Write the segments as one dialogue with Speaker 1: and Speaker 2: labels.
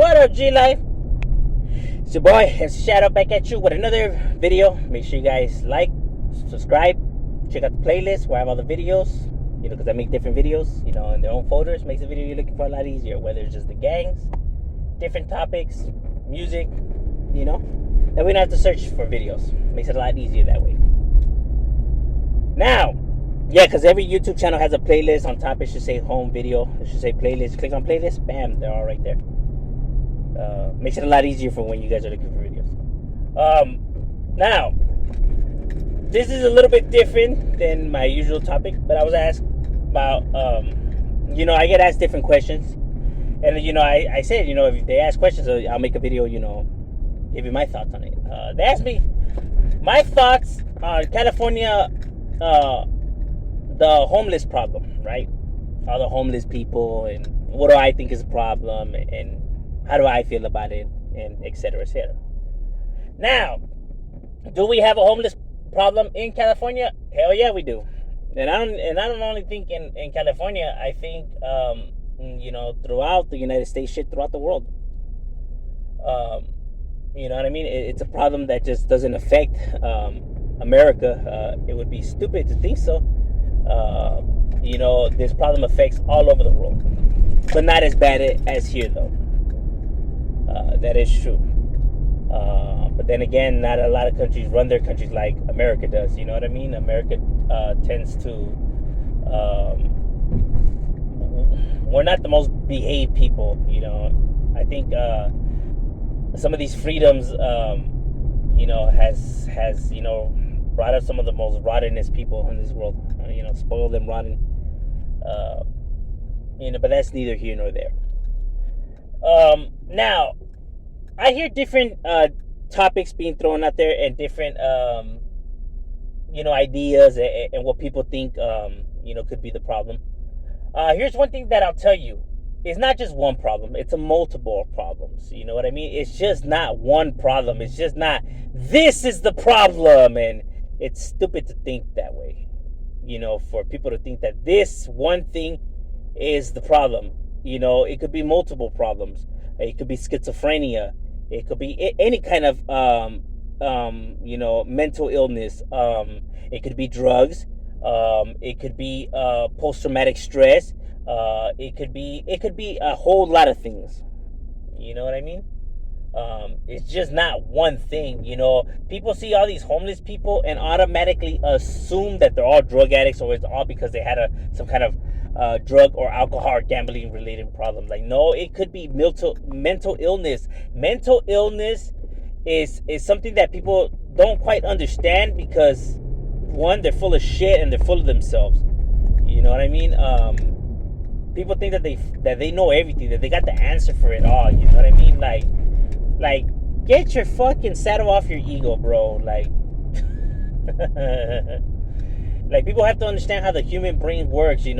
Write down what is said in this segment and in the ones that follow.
Speaker 1: What up, G Life? It's your boy, it's Shadow back at you with another video. Make sure you guys like, subscribe, check out the playlist where I have all the videos. Because I make different videos, in their own folders. Makes the video you're looking for a lot easier. Whether it's just the gangs, different topics, music, that we don't have to search for videos. Makes it a lot easier that way. Now, yeah, because every YouTube channel has a playlist on top. It should say home video. It should say playlist. Click on playlist. Bam, they're all right there. Makes it a lot easier for when you guys are looking for videos. Now, this is a little bit different than my usual topic, but I was asked about, I get asked different questions. And, I said, if they ask questions, I'll make a video, give you my thoughts on it. They asked me my thoughts on California, the homeless problem, right? All the homeless people, and what do I think is a problem, and how do I feel about it, and et cetera, et cetera. Now, do we have a homeless problem in California? Hell yeah, we do. And I don't only think in California. I think throughout the United States, shit, throughout the world. You know what I mean? It's a problem that just doesn't affect America. It would be stupid to think so. This problem affects all over the world, but not as bad as here, though. That is true. But then again, not a lot of countries run their countries like America does. You know what I mean? America tends to... we're not the most behaved people, I think some of these freedoms, has brought up some of the most rottenest people in this world. Spoiled them rotten. But that's neither here nor there. Now, I hear different topics being thrown out there, and different ideas, and what people think could be the problem. Here's one thing that I'll tell you. It's not just one problem. It's a multiple problems. You know what I mean? It's just not one problem. It's just not, this is the problem. And it's stupid to think that way. For people to think that this one thing is the problem. It could be multiple problems. It could be schizophrenia. It could be any kind of, mental illness. It could be drugs. It could be post-traumatic stress. It could be a whole lot of things. You know what I mean? It's just not one thing. People see all these homeless people and automatically assume that they're all drug addicts, or it's all because they had some kind of drug or alcohol or gambling related problem. Like, no, it could be mental illness. Mental illness is something that people don't quite understand, because one, they're full of shit and they're full of themselves. You know what I mean? People think that they know everything, that they got the answer for it all. You know what I mean? Like, get your fucking saddle off your ego, bro. Like, like, people have to understand how the human brain works. See,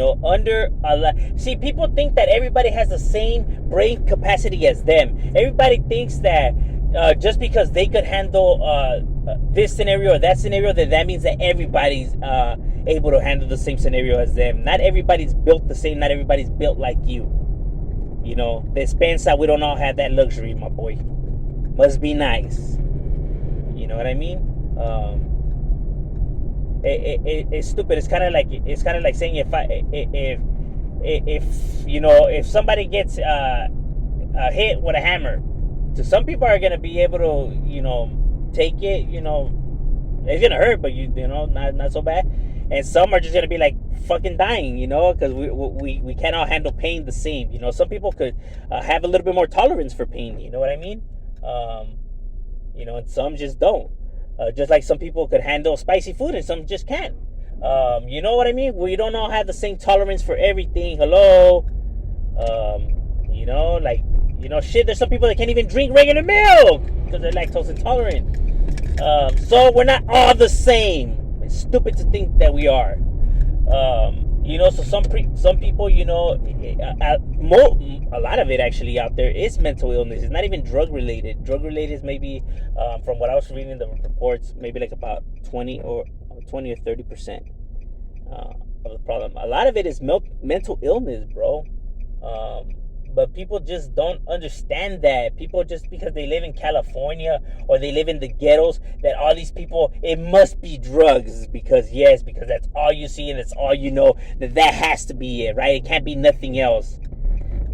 Speaker 1: people think that everybody has the same brain capacity as them. Everybody thinks that just because they could handle this scenario or that scenario, that means that everybody's able to handle the same scenario as them. Not everybody's built the same. Not everybody's built like you. Despensa, we don't all have that luxury, my boy. Must be nice. You know what I mean? It's stupid. It's kind of like saying if somebody gets hit with a hammer, so some people are gonna be able to take it. It's gonna hurt, but not so bad. And some are just gonna be like fucking dying, because we cannot handle pain the same. Some people could have a little bit more tolerance for pain. You know what I mean? And some just don't. Just like some people could handle spicy food and some just can't. You know what I mean? We don't all have the same tolerance for everything. Hello? Shit, there's some people that can't even drink regular milk because they're lactose intolerant. So we're not all the same. It's stupid to think that we are. So some people, a lot of it actually out there is mental illness. It's not even drug related. Drug related is maybe, from what I was reading in the reports, maybe like about 20 or 30% of the problem. A lot of it is mental illness, bro. But people just don't understand that. People, just because they live in California or they live in the ghettos, that all these people, it must be drugs, because yes, because that's all you see and that's all you know, that has to be it, right? It can't be nothing else.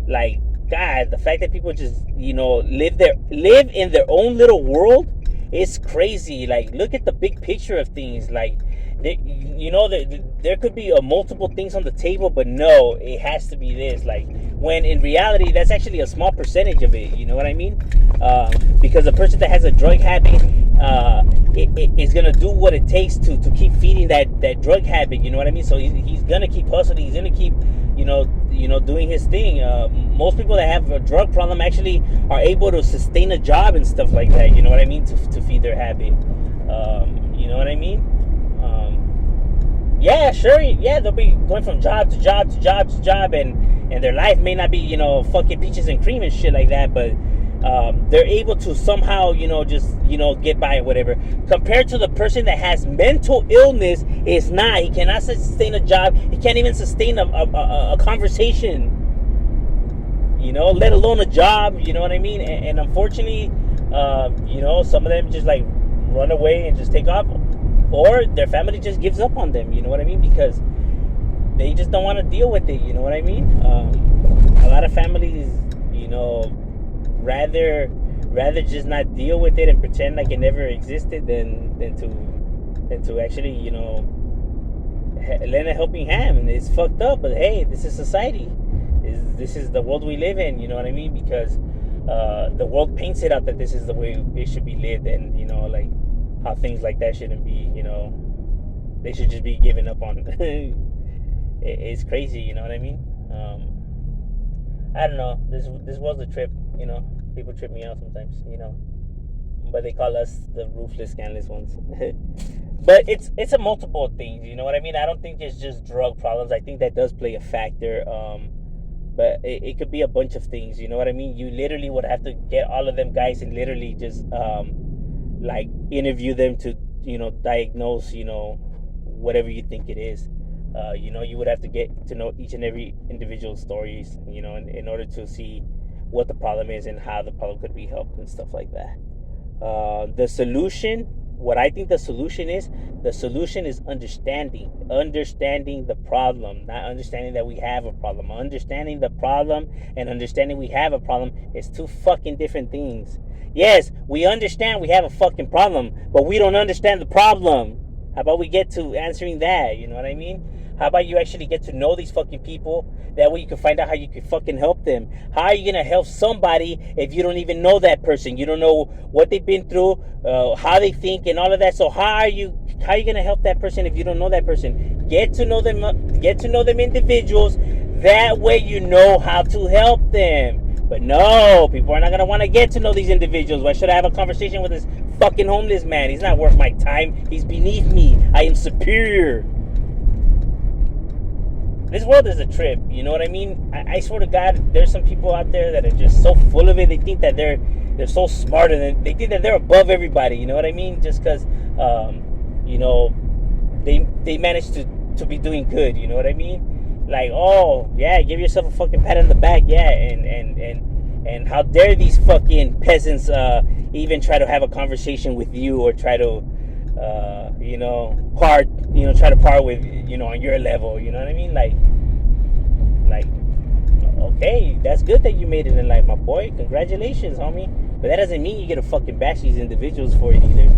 Speaker 1: Like, God, the fact that people just, live in their own little world is crazy. Like, look at the big picture of things. Like, there could be multiple things on the table, but no, it has to be this. Like, when in reality, that's actually a small percentage of it. You know what I mean? Because a person that has a drug habit, is gonna do what it takes to keep feeding that drug habit. You know what I mean? So he's gonna keep hustling. He's gonna keep, doing his thing. Most people that have a drug problem actually are able to sustain a job and stuff like that. You know what I mean? To feed their habit. You know what I mean? Yeah, sure. Yeah, they'll be going from job to job to job to job, and their life may not be, fucking peaches and cream and shit like that, but they're able to somehow, just, get by or whatever. Compared to the person that has mental illness, it's not. He cannot sustain a job. He can't even sustain a conversation, let alone a job. You know what I mean? And unfortunately, some of them just like run away and just take off, or their family just gives up on them. You know what I mean? Because they just don't want to deal with it. You know what I mean? A lot of families, rather just not deal with it and pretend like it never existed than to actually, lend a helping hand. And it's fucked up, but hey, this is society. This is the world we live in. You know what I mean? Because the world paints it out that this is the way it should be lived, and like how things like that shouldn't be. They should just be given up on. It's crazy. You know what I mean? I don't know. This was a trip. People trip me out sometimes. But they call us the ruthless, scandalous ones. But it's a multiple of things. You know what I mean? I don't think it's just drug problems. I think that does play a factor. But it could be a bunch of things. You know what I mean? You literally would have to get all of them guys and literally just like interview them to diagnose whatever you think it is. You would have to get to know each and every individual stories, in order to see what the problem is and how the problem could be helped and stuff like that. The solution, what I think the solution is understanding the problem, not understanding that we have a problem. Understanding the problem and understanding we have a problem is two fucking different things. Yes, we understand we have a fucking problem, but we don't understand the problem. How about we get to answering that? You know what I mean? How about you actually get to know these fucking people? That way you can find out how you can fucking help them. How are you going to help somebody if you don't even know that person? You don't know what they've been through, how they think, and all of that. So how are you going to help that person if you don't know that person? Get to know them individuals. That way you know how to help them. But no, people are not going to want to get to know these individuals. Why should I have a conversation with this fucking homeless man? He's not worth my time. He's beneath me. I am superior. This world is a trip, you know what I mean? I swear to God, there's some people out there that are just so full of it. They think that they're so smarter than, they think that they're above everybody, you know what I mean? Just because, they manage to be doing good, you know what I mean? Like, oh, yeah, give yourself a fucking pat on the back, yeah, and how dare these fucking peasants even try to have a conversation with you or try to, try to par with, on your level, you know what I mean? Like, okay, that's good that you made it in life, my boy. Congratulations, homie. But that doesn't mean you get to fucking bash these individuals for it either.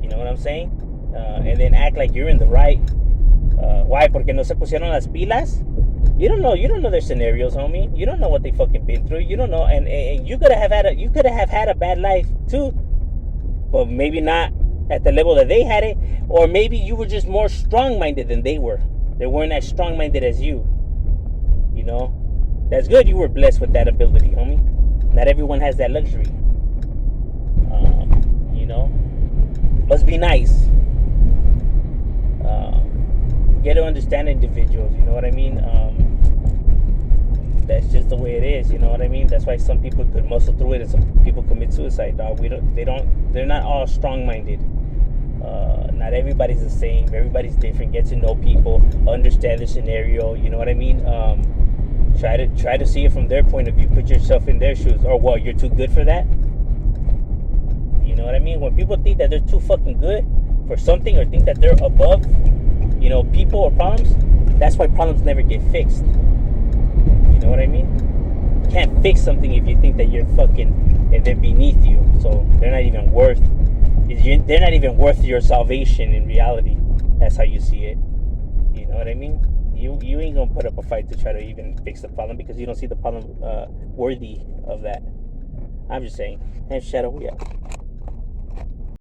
Speaker 1: You know what I'm saying? And then act like you're in the right. Why? Porque no se pusieron las pilas? You don't know their scenarios, homie. You don't know what they fucking been through. You don't know, and you could have had a bad life too, but maybe not at the level that they had it, or maybe you were just more strong-minded than they were. They weren't as strong-minded as you. That's good. You were blessed with that ability, homie. Not everyone has that luxury. Must be nice. Get to understand individuals. You know what I mean? That's just the way it is. You know what I mean? That's why some people could muscle through it and some people commit suicide, dog. They're not all strong-minded. Not everybody's the same. Everybody's different. Get to know people, understand the scenario. You know what I mean? Try to see it from their point of view. Put yourself in their shoes. Or what? You're too good for that. You know what I mean? When people think that they're too fucking good for something, or think that they're above, people or problems, that's why problems never get fixed. You know what I mean? You can't fix something if you think that you're fucking, if they're beneath you. So they're not even worth. They're not even worth your salvation in reality. That's how you see it. You know what I mean? You ain't gonna put up a fight to try to even fix the problem because you don't see the problem worthy of that. I'm just saying. And Shadow, yeah.